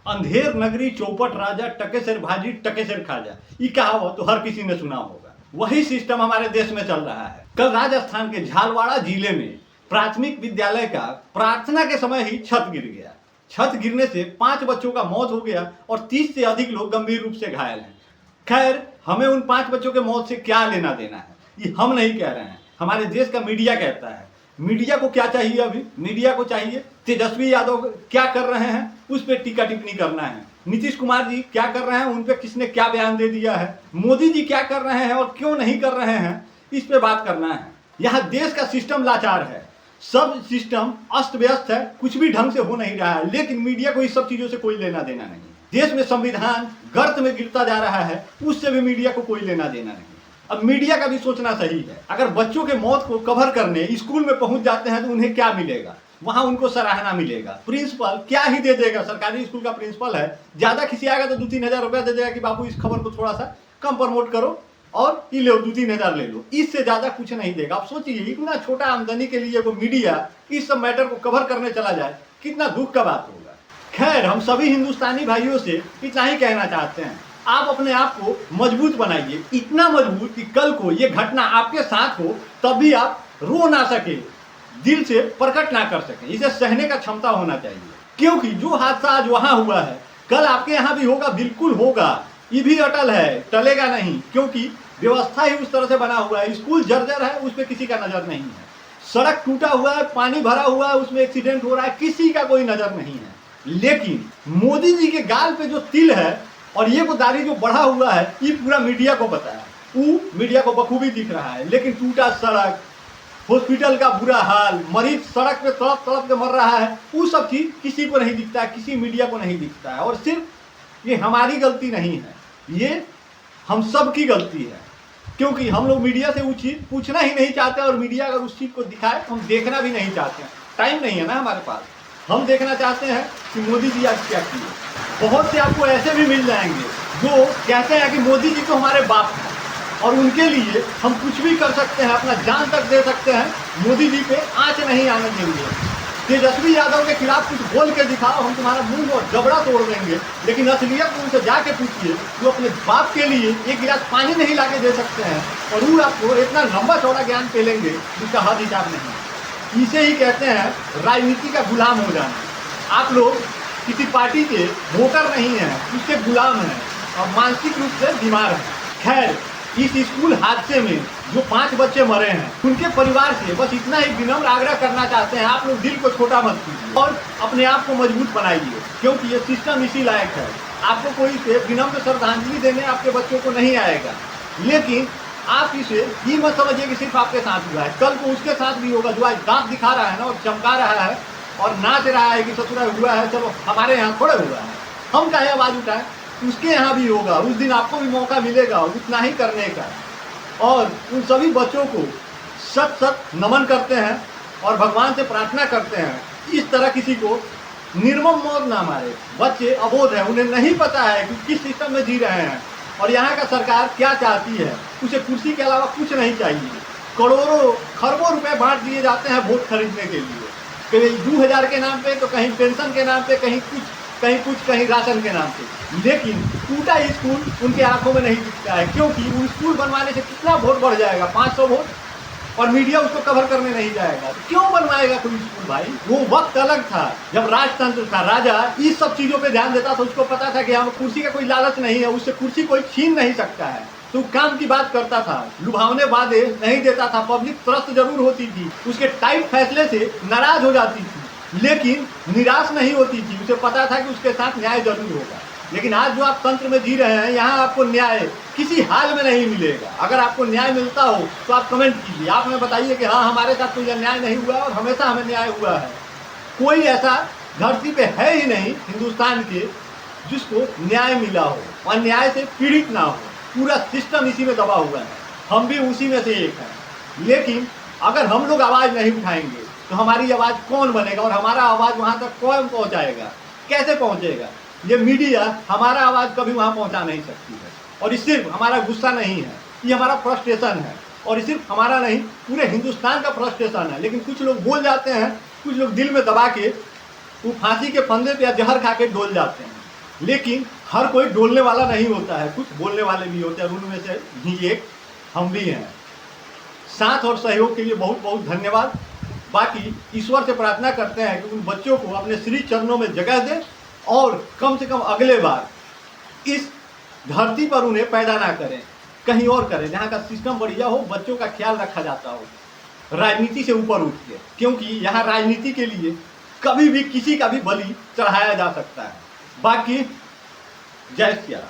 अंधेर नगरी चौपट राजा, टके सिर भाजी टके सिर खाजा। ये कहावत तो हर किसी ने सुना होगा। वही सिस्टम हमारे देश में चल रहा है। कल राजस्थान के झालवाड़ा जिले में प्राथमिक विद्यालय का प्रार्थना के समय ही छत गिर गया। छत गिरने से 5 बच्चों का मौत हो गया और 30 से अधिक लोग गंभीर रूप से घायल हैं। खैर, हमें उन 5 बच्चों के मौत से क्या लेना देना है, ये हम नहीं कह रहे हैं, हमारे देश का मीडिया कहता है। मीडिया को क्या चाहिए? अभी मीडिया को चाहिए तेजस्वी यादव क्या कर रहे हैं उस पर टीका टिप्पणी करना है। नीतीश कुमार जी क्या कर रहे हैं, उन पे किसने क्या बयान दे दिया है। मोदी जी क्या कर रहे हैं और क्यों नहीं कर रहे हैं, इस पे बात करना है। यहाँ देश का सिस्टम लाचार है, सब सिस्टम अस्त व्यस्त है, कुछ भी ढंग से हो नहीं रहा है, लेकिन मीडिया को इस सब चीजों से कोई लेना देना नहीं। देश में संविधान गर्त में गिरता जा रहा है, उससे भी मीडिया को कोई लेना देना नहीं। अब मीडिया का भी सोचना सही है। अगर बच्चों के मौत को कवर करने स्कूल में पहुंच जाते हैं तो उन्हें क्या मिलेगा? वहां उनको सराहना मिलेगा। प्रिंसिपल क्या ही दे देगा, सरकारी स्कूल का प्रिंसिपल है, ज्यादा किसी आएगा तो 2-3 हजार रुपया दे देगा कि बाबू इस खबर को थोड़ा सा कम प्रमोट करो और ये लो 2-3 हजार ले लो, इससे ज्यादा कुछ नहीं देगा। आप सोचिए, इतना छोटा आमदनी के लिए वो मीडिया इस सब मैटर को कवर करने चला जाए, कितना दुख का बात होगा। खैर, हम सभी हिंदुस्तानी भाइयों से इतना ही कहना चाहते हैं, आप अपने आप को मजबूत बनाइए, इतना मजबूत कि कल को ये घटना आपके साथ हो तब भी आप रो ना सके, दिल से प्रकट ना कर सके। इसे सहने का क्षमता होना चाहिए, क्योंकि जो हादसा आज वहां हुआ है कल आपके यहाँ भी होगा, बिल्कुल होगा। ये भी अटल है, टलेगा नहीं, क्योंकि व्यवस्था ही उस तरह से बना हुआ है। स्कूल जर्जर है, उस पर किसी का नजर नहीं है। सड़क टूटा हुआ है, पानी भरा हुआ है, उसमें एक्सीडेंट हो रहा है, किसी का कोई नजर नहीं है। लेकिन मोदी जी के गाल पे जो तिल है और ये वो दाढ़ी जो बढ़ा हुआ है, ये पूरा मीडिया को पता है, वो मीडिया को बखूबी दिख रहा है। लेकिन टूटा सड़क, हॉस्पिटल का बुरा हाल, मरीज सड़क पे तड़प तड़प के मर रहा है, वो सब चीज किसी को नहीं दिखता है, किसी मीडिया को नहीं दिखता है। और सिर्फ ये हमारी गलती नहीं है, ये हम सब की गलती है, क्योंकि हम लोग मीडिया से वो चीज पूछना ही नहीं चाहते और मीडिया अगर उस चीज को दिखाए तो हम देखना भी नहीं चाहते हैं। टाइम नहीं है ना हमारे पास। हम देखना चाहते हैं कि मोदी जी आज क्या किए। बहुत से आपको ऐसे भी मिल जाएंगे जो कहते हैं कि मोदी जी तो हमारे बाप हैं और उनके लिए हम कुछ भी कर सकते हैं, अपना जान तक दे सकते हैं, मोदी जी पे आंच नहीं आने देंगे। तेजस्वी यादव के खिलाफ कुछ बोल के दिखाओ, हम तुम्हारा मुंह और जबड़ा तोड़ देंगे। लेकिन असलियत में उनसे जाके पूछिए, वो अपने बाप के लिए 1 गिलास पानी नहीं ला के दे सकते हैं और वो आपको इतना लंबा चौड़ा ज्ञान पेलेंगे जिसका हद हिसाब नहीं। इसे ही कहते हैं राजनीति का गुलाम हो जाना। आप लोग किसी पार्टी के वोटर नहीं हैं, उसके गुलाम हैं और मानसिक रूप से बीमार हैं। खैर, इस स्कूल हादसे में जो 5 बच्चे मरे हैं, उनके परिवार से बस इतना ही विनम्र आग्रह करना चाहते हैं, आप लोग दिल को छोटा मत कीजिए और अपने आप को मजबूत बनाइए, क्योंकि ये सिस्टम इसी लायक है। आपको कोई से विनम्र श्रद्धांजलि देने आपके बच्चों को नहीं आएगा, लेकिन आप इसे ये मत समझिए कि सिर्फ आपके साथ हुआ है, कल को उसके साथ भी होगा। जो आज दांत दिखा रहा है ना और चमका रहा है और नाच रहा है कि ससुरा हुआ है, चलो हमारे यहाँ थोड़े हुआ है, हम चाहे आवाज उठाए, उसके यहाँ भी होगा। उस दिन आपको भी मौका मिलेगा उतना ही करने का। और उन सभी बच्चों को सत सत नमन करते हैं और भगवान से प्रार्थना करते हैं, इस तरह किसी को निर्मम मौत ना मारे। बच्चे अबोध हैं, उन्हें नहीं पता है कि किस सिस्टम में जी रहे हैं और यहाँ का सरकार क्या चाहती है। उसे कुर्सी के अलावा कुछ नहीं चाहिए। करोड़ों खरबों रुपए बांट दिए जाते हैं वोट खरीदने के लिए, कहीं 2000 के नाम पे, तो कहीं पेंशन के नाम पे, कहीं कुछ कहीं राशन के नाम पे। लेकिन टूटा स्कूल उनके आंखों में नहीं दिखता है, क्योंकि वो स्कूल बनवाने से कितना वोट बढ़ जाएगा, 500 वोट, और मीडिया उसको कवर करने नहीं जाएगा। तो क्यों बनवाएगा कोई स्कूल भाई? वो वक्त अलग था जब राजतंत्र था, राजा इस सब चीजों पे ध्यान देता था। उसको पता था कि हम कुर्सी का कोई लालच नहीं है, उससे कुर्सी कोई छीन नहीं सकता है, तो काम की बात करता था, लुभावने वादे नहीं देता था। पब्लिक त्रस्त जरूर होती थी, उसके टाइट फैसले से नाराज हो जाती थी, लेकिन निराश नहीं होती थी। उसे पता था कि उसके साथ न्याय जरूर होगा। लेकिन आज जो आप तंत्र में जी रहे हैं, यहाँ आपको न्याय किसी हाल में नहीं मिलेगा। अगर आपको न्याय मिलता हो तो आप कमेंट कीजिए, आप हमें बताइए कि हाँ हमारे साथ कोई न्याय नहीं हुआ और हमेशा हमें न्याय हुआ है। कोई ऐसा धरती पे है ही नहीं हिंदुस्तान के जिसको न्याय मिला हो और न्याय से पीड़ित ना हो। पूरा सिस्टम इसी में दबा हुआ है, हम भी उसी में से एक हैं। लेकिन अगर हम लोग आवाज नहीं उठाएंगे तो हमारी आवाज कौन बनेगा और हमारा आवाज वहां तक कौन पहुंचाएगा, कैसे पहुंचेगा? ये मीडिया हमारा आवाज कभी वहां पहुंचा नहीं सकती है। और ये सिर्फ हमारा गुस्सा नहीं है, ये हमारा फ्रस्ट्रेशन है। और ये सिर्फ हमारा नहीं, पूरे हिंदुस्तान का फ्रस्ट्रेशन है। लेकिन कुछ लोग बोल जाते हैं, कुछ लोग दिल में दबा के वो फांसी के फंदे पे या जहर खा के डोल जाते हैं। लेकिन हर कोई डोलने वाला नहीं होता है, कुछ बोलने वाले भी होते हैं, उनमें से ही एक हम भी हैं। साथ और सहयोग के लिए बहुत बहुत धन्यवाद। बाकी ईश्वर से प्रार्थना करते हैं कि उन बच्चों को अपने श्री चरणों में जगह दे और कम से कम अगले बार इस धरती पर उन्हें पैदा ना करें, कहीं और करें जहाँ का सिस्टम बढ़िया हो, बच्चों का ख्याल रखा जाता हो, राजनीति से ऊपर उठ के, क्योंकि यहाँ राजनीति के लिए कभी भी किसी का भी बलि चढ़ाया जा सकता है। बाकी जय श्री राम।